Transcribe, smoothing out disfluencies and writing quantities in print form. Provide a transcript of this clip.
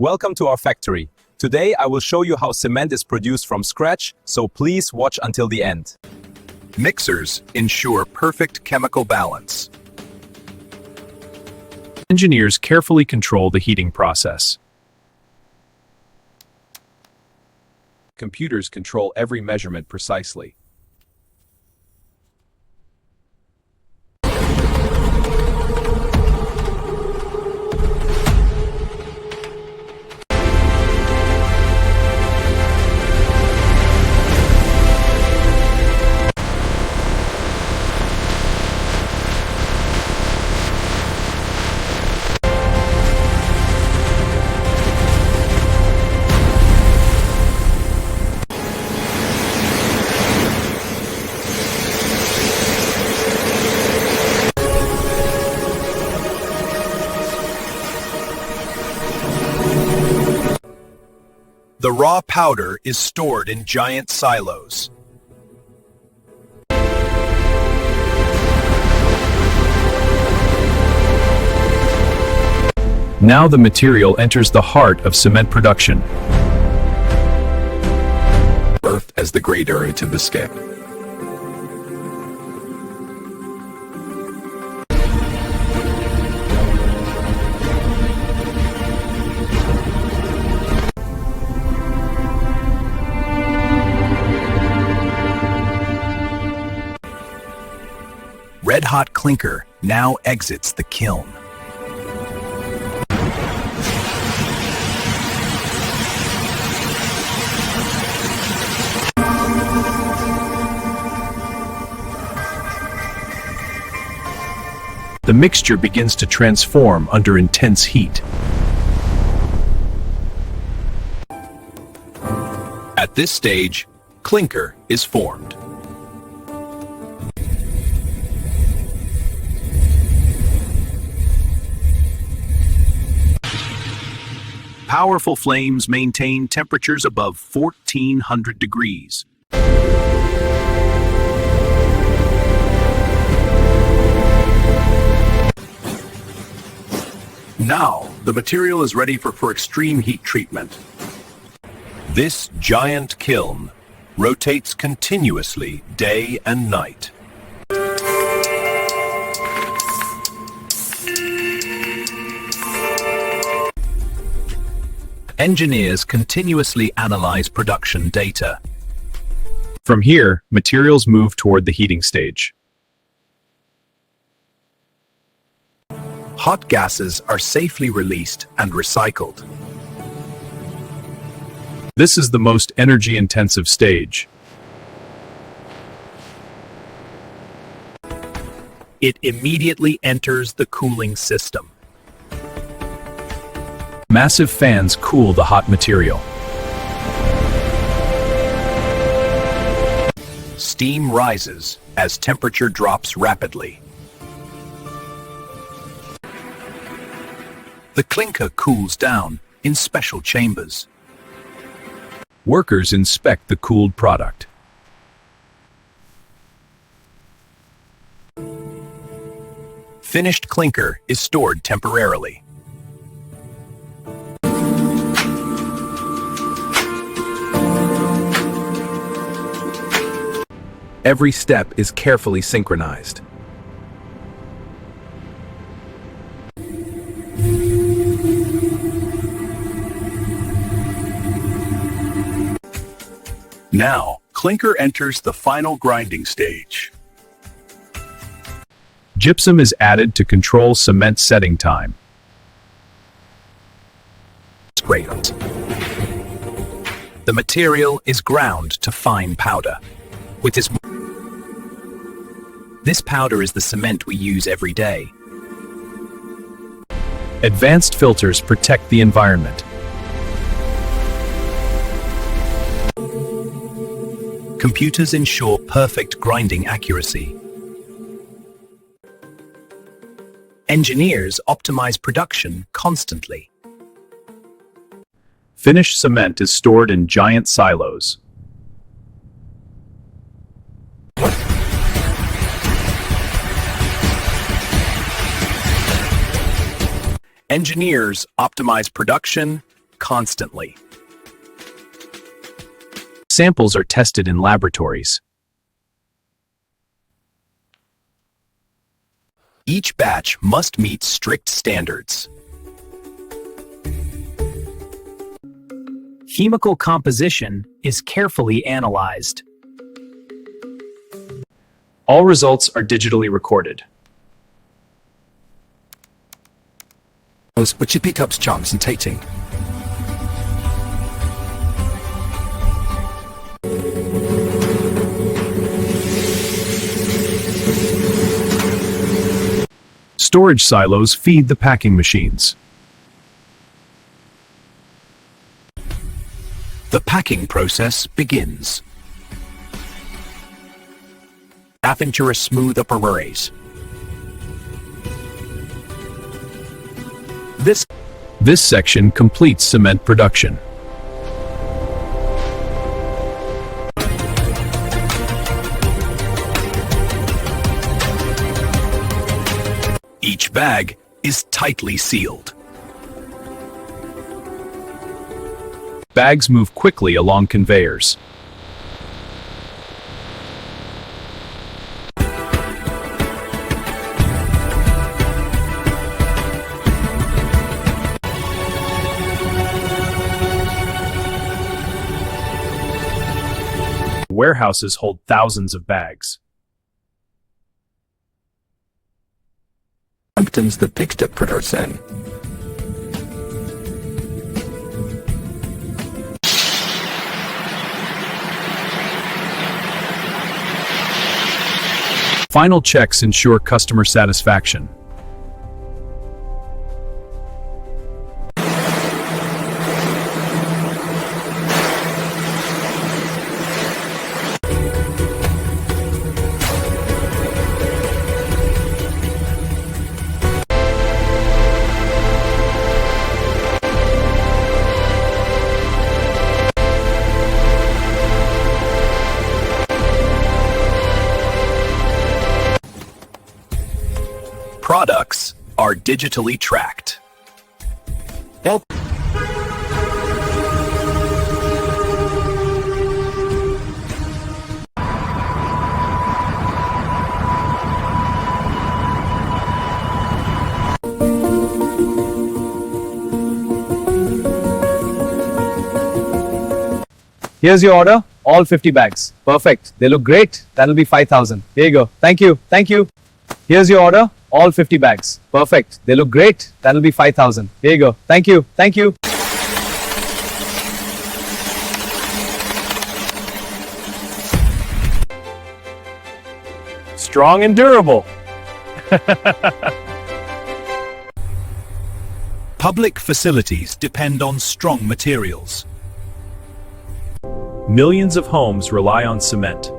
Welcome to our factory. Today I will show you how cement is produced from scratch, so please watch until the end. Mixers ensure perfect chemical balance. Engineers carefully control the heating process. Computers control every measurement precisely. The raw powder is stored in giant silos. Now the material enters the heart of cement production. Earth as the great area to Biscay. Red-hot clinker now exits the kiln. The mixture begins to transform under intense heat. At this stage, clinker is formed. Powerful flames maintain temperatures above 1400 degrees. Now, the material is ready for extreme heat treatment. This giant kiln rotates continuously day and night. Engineers continuously analyze production data. From here, materials move toward the heating stage. Hot gases are safely released and recycled. This is the most energy-intensive stage. It immediately enters the cooling system. Massive fans cool the hot material. Steam rises as temperature drops rapidly. The clinker cools down in special chambers. Workers inspect the cooled product. Finished clinker is stored temporarily. Every step is carefully synchronized. Now, clinker enters the final grinding stage. Gypsum is added to control cement setting time. The material is ground to fine powder. With this powder is the cement we use every day. Advanced filters protect the environment. Computers ensure perfect grinding accuracy. Engineers optimize production constantly. Finished cement is stored in giant silos. Engineers optimize production constantly. Samples are tested in laboratories. Each batch must meet strict standards. Chemical composition is carefully analyzed. All results are digitally recorded. Which pickups chunks and tating. Storage silos feed the packing machines. The packing process begins. Aventura smooth operators. This section completes cement production. Each bag is tightly sealed. Bags move quickly along conveyors. Warehouses hold thousands of bags. Hamptons the picture production. Final checks ensure customer satisfaction. Products are digitally tracked. Here's your order, all 50 bags. Perfect. They look great. That'll be 5,000. Here you go. Thank you. Thank you. Here's your order, all 50 bags. Perfect. They look great. That'll be 5,000. Here you go. Thank you. Thank you. Strong and durable. Public facilities depend on strong materials. Millions of homes rely on cement.